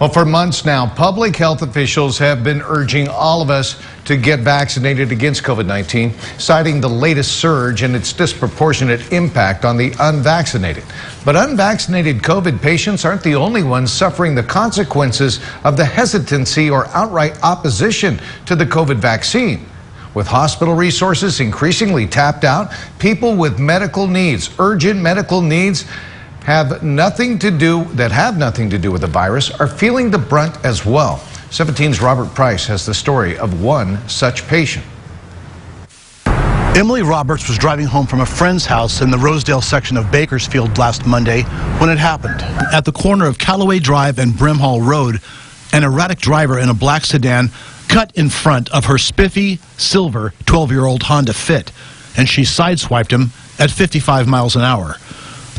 Well, for months now, public health officials have been urging all of us to get vaccinated against COVID-19, citing the latest surge and its disproportionate impact on the unvaccinated. But unvaccinated COVID patients aren't the only ones suffering the consequences of the hesitancy or outright opposition to the COVID vaccine. With hospital resources increasingly tapped out, people with medical needs, urgent medical needs, have nothing to do with the virus are feeling the brunt as well. 17's Robert Price has the story of one such patient. Emily Roberts was driving home from a friend's house in the Rosedale section of Bakersfield last Monday when it happened. At the corner of Callaway Drive and Brimhall Road, an erratic driver in a black sedan cut in front of her spiffy, silver 12-year-old Honda Fit, and she sideswiped him at 55 miles an hour.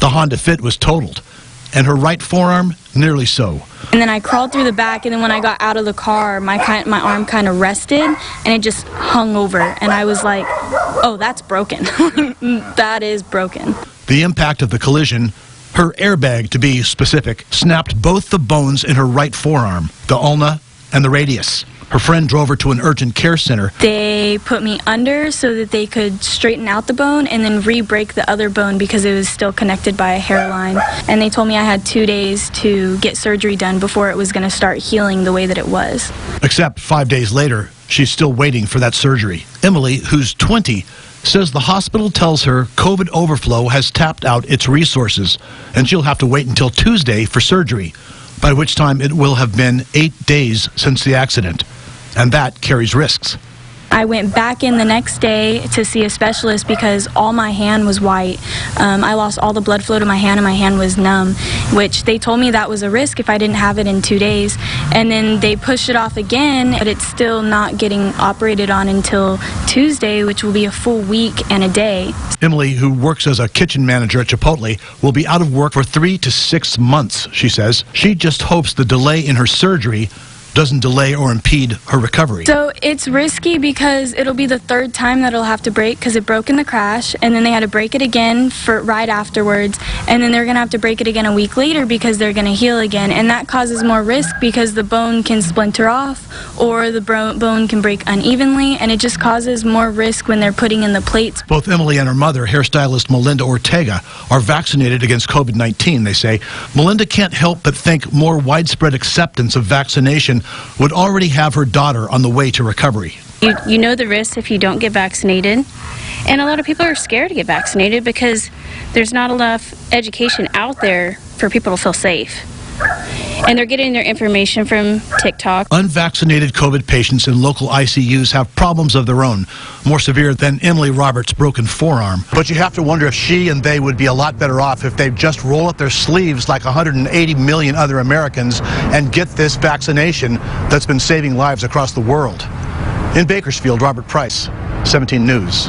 The Honda Fit was totaled, and her right forearm nearly so. And then I crawled through the back, and then when I got out of the car, my arm kind of rested, and it just hung over. And I was like, oh, that's broken. That is broken. The impact of the collision, her airbag to be specific, snapped both the bones in her right forearm, the ulna and the radius. Her friend drove her to an urgent care center. They put me under so that they could straighten out the bone and then re-break the other bone because it was still connected by a hairline. And they told me I had 2 days to get surgery done before it was going to start healing the way that it was. Except 5 days later, she's still waiting for that surgery. Emily, who's 20, says the hospital tells her COVID overflow has tapped out its resources, and she'll have to wait until Tuesday for surgery, by which time it will have been 8 days since the accident. And that carries risks. I went back in the next day to see a specialist because all my hand was white. I lost all the blood flow to my hand and my hand was numb, which they told me that was a risk if I didn't have it in 2 days. And then they pushed it off again, but it's still not getting operated on until Tuesday, which will be a full week and a day. Emily, who works as a kitchen manager at Chipotle, will be out of work for 3 to 6 months, she says. She just hopes the delay in her surgery doesn't delay or impede her recovery. So it's risky because it'll be the third time that it'll have to break because it broke in the crash, and then they had to break it again right afterwards, and then they're going to have to break it again a week later because they're going to heal again, and that causes more risk because the bone can splinter off or the bone can break unevenly, and it just causes more risk when they're putting in the plates. Both Emily and her mother, hairstylist Melinda Ortega, are vaccinated against COVID-19, they say. Melinda can't help but think more widespread acceptance of vaccination would already have her daughter on the way to recovery. You know the risks if you don't get vaccinated, and a lot of people are scared to get vaccinated because there's not enough education out there for people to feel safe. And they're getting their information from TikTok. Unvaccinated COVID patients in local ICUs have problems of their own, more severe than Emily Roberts' broken forearm. But you have to wonder if she and they would be a lot better off if they just roll up their sleeves like 180 million other Americans and get this vaccination that's been saving lives across the world. In Bakersfield, Robert Price, 17 News.